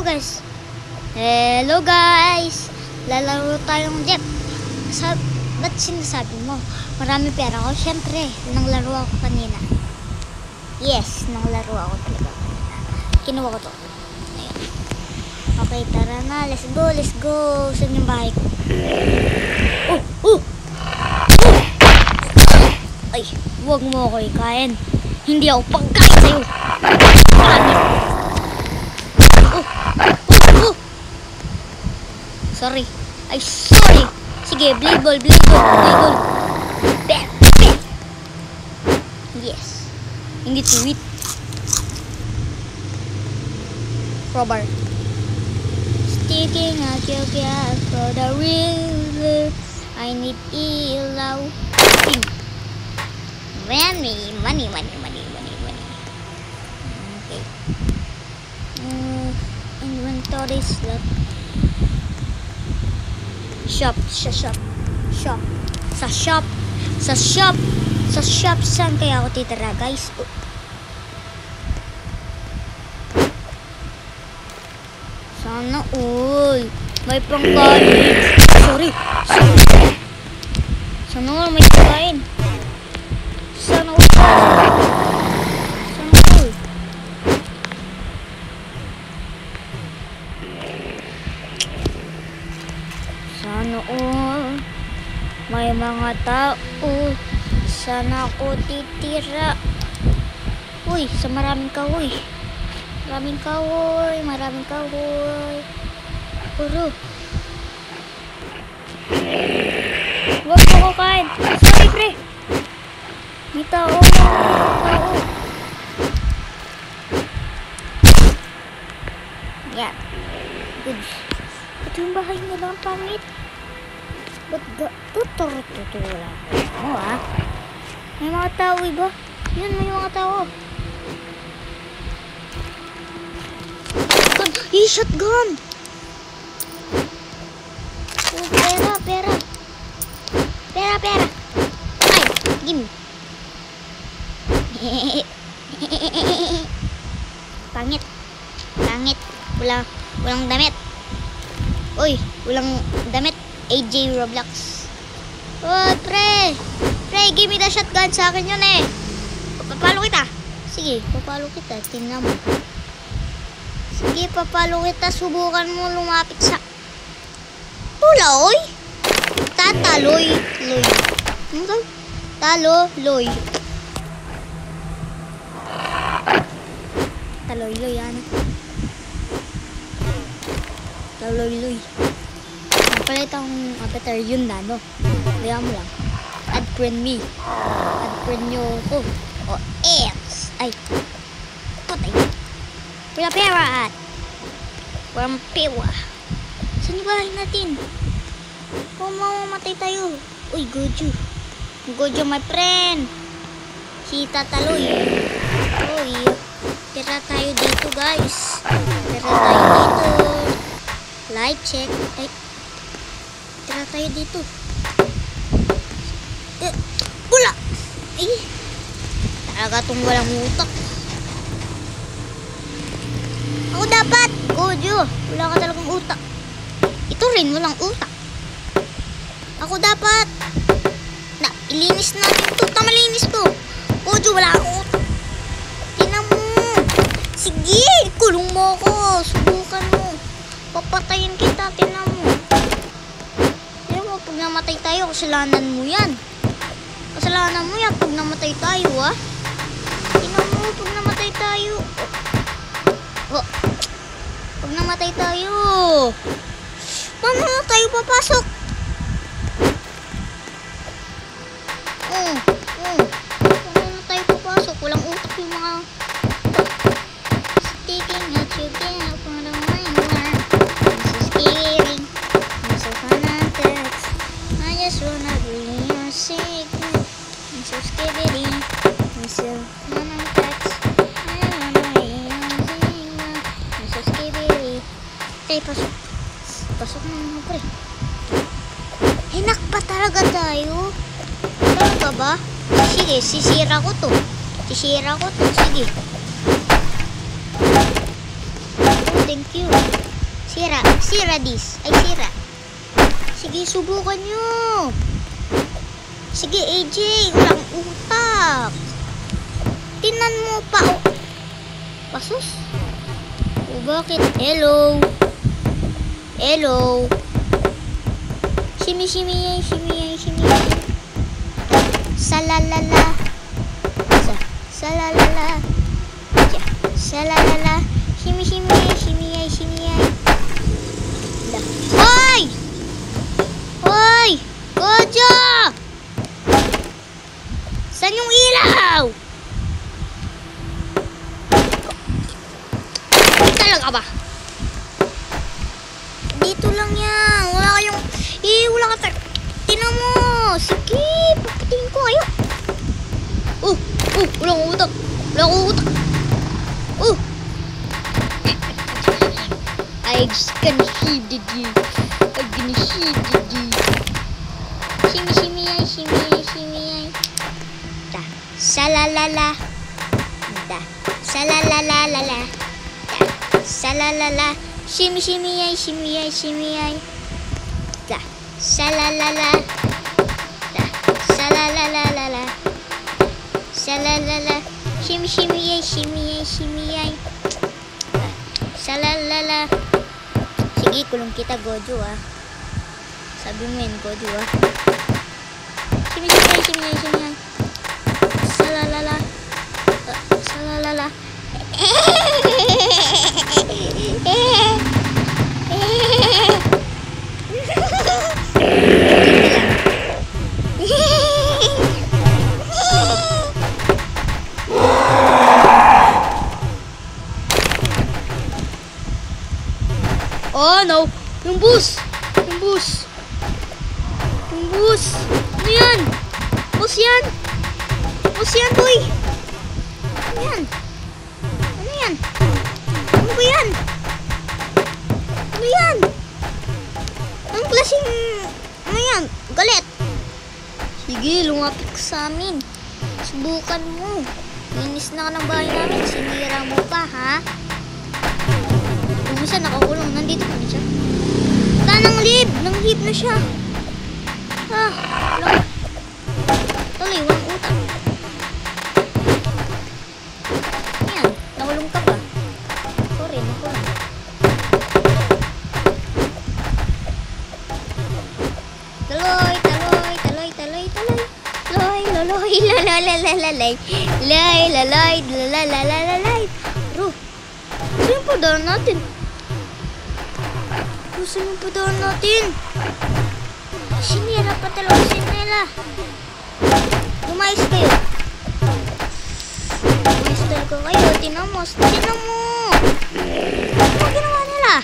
guys. Hello guys. Lalaro tayong Jeep. Ba't sinasabi mo? Marami pera ako. Siyempre, nanglaro ako kanina. Yes, nanglaro ako talaga kanina. Kinuha ko to. Ayan. Okay, tara na. Let's go, let's go. Saan yung bahay ko? Ay, huwag mo ako ikain. Hindi ako pagkain sa'yo. Sorry. Ay, sorry. Sige, blade ball. Bam. Yes. Hindi tuwit. Crowbar. Sticking out your gas for the river. I need ilaw. Money. Okay. Inventory slot. Shop. Sa shop. Saan kaya ako titira, guys? Sana all. May pangkain. Sorry. Sana all may pangkain. Sana all. Sana all. May mga tao. Sana ako titira. Uy, sa maraming kahoy. Maraming kahoy. Puro. Huwag mo ko kain. Sorry, pre. May tao. Yan. Good. Ito yung bahay nila ang pangit. Ba't tuturo lang mo, ha? May mga tao, iba? Yun, may mga tao. Shotgun! Oh, pera. Ay, gimme. Pangit. Walang damit. Uy, walang damit. AJ Roblox. Oh, pre, give me the shotgun. Sa akin yun eh. Papalo kita. Sige, papalo kita. Tingnan mo. Sige, papalo kita. Subukan mo lumapit sa... Tuloy? Tataloy. Taloy. Taloy, ano? Taloy. Palit ang avatar yun na, no? Kaya mo lang. Add friend me. Add friend nyo ko. O, else. Ay. Patay. Wala pera. Walang pewa. Saan yung bahay natin? Kung mamamatay tayo. Uy, Gojo, my friend. Si Tataloy. Uy. Tira tayo dito, guys. Light check. Ay. Tira tayo dito. Wala! Ay! Talaga itong walang utak. Ako dapat! Gojo! Wala ka talagang utak. Ito rin, walang utak. Ako dapat! Ilinis natin ito. Malinis to. Gojo, wala akong utak. Tinan mo! Sige! Kulong mo ako. Subukan mo. Papatayin kita. Tinan mo. Pag namatay tayo, kasalanan mo yan. Pag namatay tayo, ha? Tingnan mo, pag namatay tayo. Pag namatay tayo. Paano tayo papasok? Paano tayo papasok? Walang utak yung mga... Sticking at you down for the winner. This is scary. I'm so fanatic. I just wanna be your secret. I'm so scared. I'm so fanatic. I wanna be your secret. I'm so scared. Tay, pasok na naman, pre. Hinak pa talaga tayo. Talaga ba? Sige, sisira ko to. Sige. Thank you. Sira. Sira this. Ay, sira. Sige, subukan nyo. Sige, AJ. Walang utak. Tinan mo pa. Oh. Pasus. O, bakit? Hello. Hello. Shimmy, shimmy, yay, shimmy, yay, shimmy, yay. Salalala. Salalala. Salalala. Shimmy, shimmy, yay, shimmy, yay, shimmy, yay. Hoy! Hoy! Gojo! Saan yung ilaw? Talaga ba? Dito lang yan. Wala kayong... wala ka tayo. Tinan mo. Sige, papatingin ko kayo. Walang utak. Walang utak. I'm gonna shield you. I'm gonna shield you. Shimmy, shimmy, yay, shimmy, yay, shimmy, yay. Da. Salalala. Da. Salalalala. Da. Salalala. Shimmy, shimmy, yay, shimmy, yay, shimmy, yay. Da. Salalala. Da. Salalalala. Salalala. Shimmy, shimmy, yay, shimmy, yay, shimmy, yay. Da. Salalala. Sige, kulong kita, Gojo, ah. Sabi mo yan, Gojo, ah. Shimmy, shimmy, yay, shimmy, yay, shimmy, yay. Salalala. Salalala. Oh no! Yung bus! Yung bus! Yung bus! Ano yan? Bus yan! Bus yan, boy! Ano yan? Ano yan? Ano ba yan? Ano yan? Anong klaseng... Ano yan? Galit! Sige, lumapit ka sa amin. Subukan mo. Linis na ka ng bahay namin. Sinira mo pa, ha? Umisa, nakakulong. Nandito pa na siya. Wala nang live! Nang-live na siya. Wala. Tuloy, walang utang. Ayan, nakulong ka ba? Sorry, nakulong. Taloy, taloy, taloy, taloy, taloy. Loy, loloy, lalalalalay. Lay, lalay, lalalalalay. Bro, saan yung padaan natin? Saan yung padaan natin? Sinira pa talaga sinira. Lumayos kayo. Lumayos talaga kayo. Tinan mo. Tinan mo. Ano ginawa nila?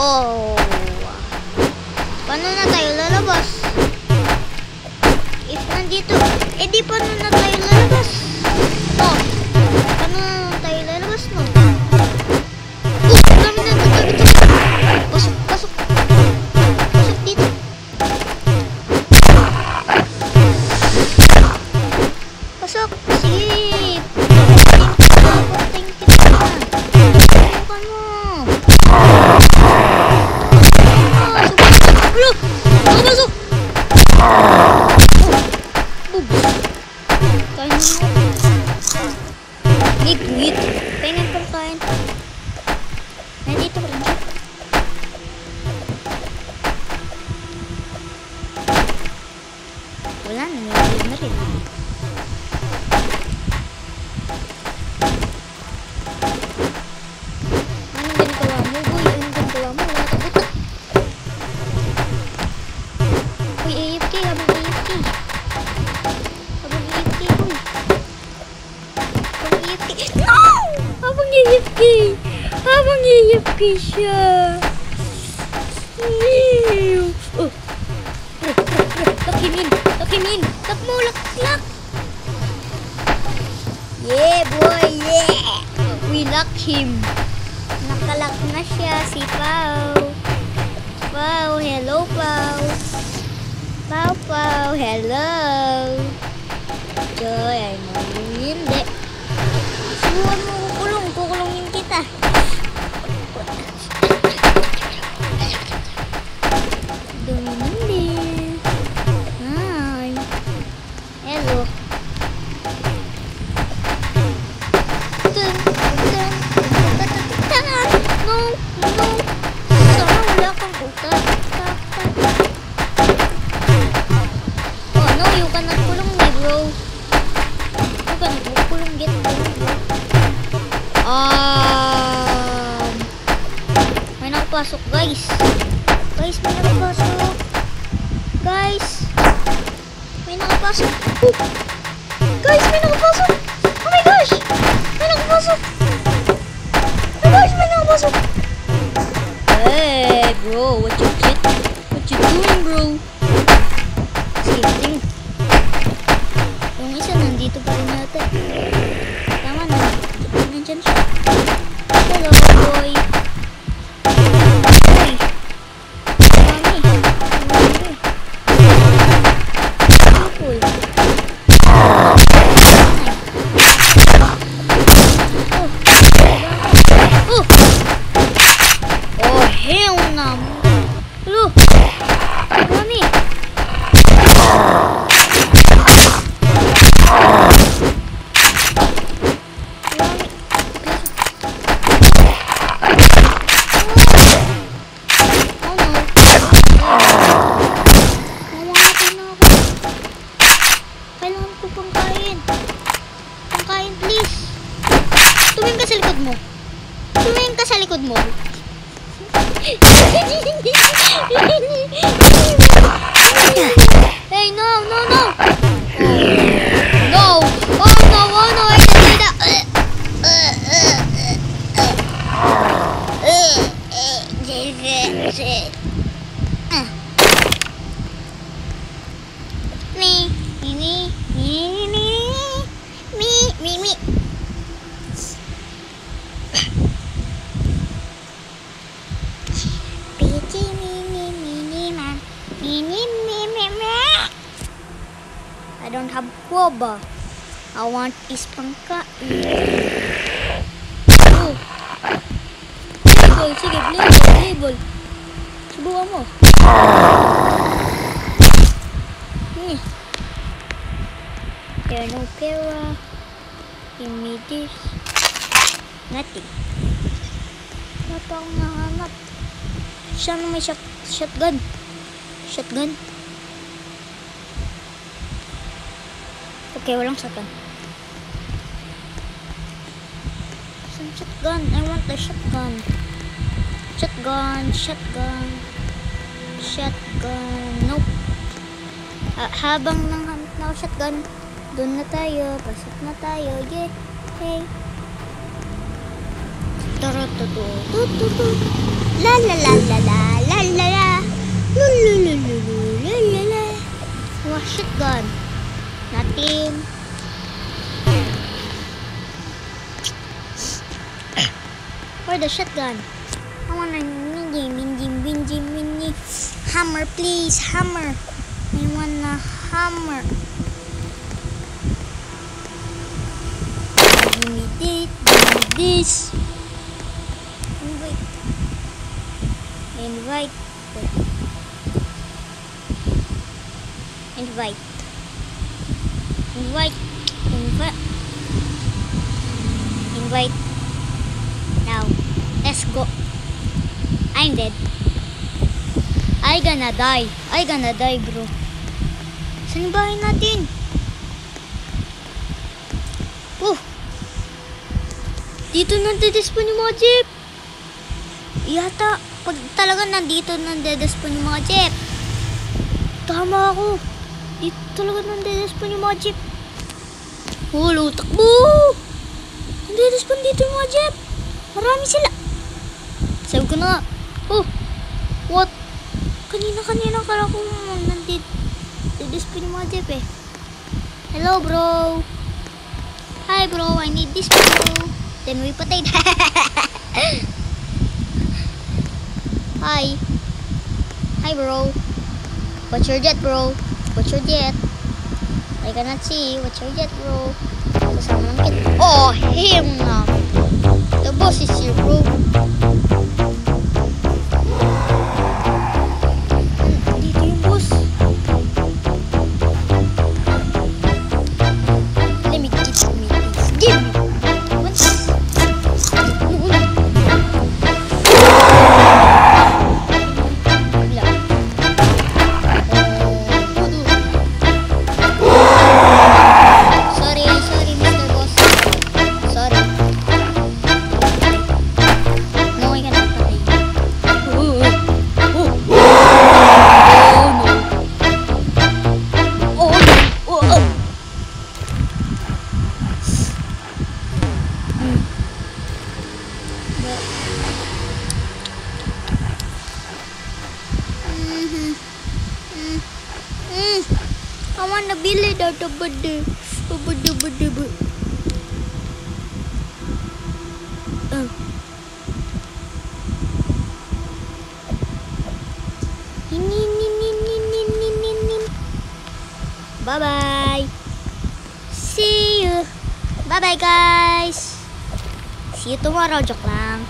Oh. Paano na tayo lalabas? If nandito, di paano na tayo lalabas? Oh. Paano na tayo lalabas, no? Dami na dito. Pasok, pasok. Pasok dito. Pasok. Sige. Patayin kita. Subukan mo. Ulo! Pasok! Kain mo. Ngit-ngit. Pengen pang kain. Nandito pa rin siya. Wala na, nilagay na rin. Anong ginagawa mo, boy? Anong ginagawa mo? Wala kang utak. Uy, AFK, habang AFK. Habang AFK, boy. Habang AFK. No! Habang AFK. Habang AFK siya. Oh. Lock him in. Lock him in. Lock mo, lock, lock. Yeah, boy, yeah. We lock him. Nakalock na siya, si Pao. Pao, hello, Pao. Pao, Pao, hello. Trời ơi, hindi. Suwan mo. No, you cannot kulong me, bro. You cannot kulong, get kulong, bro. May nakapasok, guys. Guys, may nakapasok. Guys, may nakapasok. Oh. Guys, may nakapasok. Oh my gosh, may nakapasok. Oh my gosh, may nakapasok. Hey, bro, what you doing, bro? Skipping. Yung isa nandito pa rin natin. Tama na. Nandyan siya. Hello, boy. Boy. Mami. Mami. Apple. Oh. Oh, hell no. Hello. Mami. Tumingin ka sa likod mo. Hey, no, no, no. No. Oh, no, oh, no. I can do that. Me. I don't have guava. I want is pangkain. Oh. Label, sige, label. Subukan mo. There no pera. Give me this. Nothing. Wala pa akong nahanap. Saan may shotgun? Shotgun? Okay, walang shotgun. Some shotgun. I want the shotgun. Shotgun. Nope. Habang nanghanap na ako shotgun, doon na tayo. Pasok na tayo. Yay. Hey. Tututu. La la la la la la la la. La. Wah, shotgun. Nothing. Where's the shotgun? I want a mini. Hammer, please. Hammer. I want a hammer. Give me this. Invite. Now, let's go. I'm dead. I gonna die, bro. Saan yung bahay natin? Oh! Dito nandidespawn yung mga jeep. Yata, pag talaga nandito nandidespawn yung mga jeep. Tama ako. Dito talaga nandidespawn yung mga jeep. Hulo, takbo! Nandidespawn dito yung mga jeep. Marami sila. Sabi ko na nga. Oh! What? Kanina kala ko nandidespawn yung mga jeep eh. Hello, bro. Hi, bro. I need this, bro. Then we patay. Hi. Hi, bro. What's your jet, bro? What's your jet? I cannot see. What's your jet, bro? Kasama lang kita. Oh, him na. The boss is here, bro. Dito yung boss. Let me give me this. Give me. What's this? Bye bye. See you. Bye bye guys. See you tomorrow. Joke lang.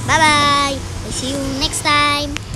Bye bye. See you next time.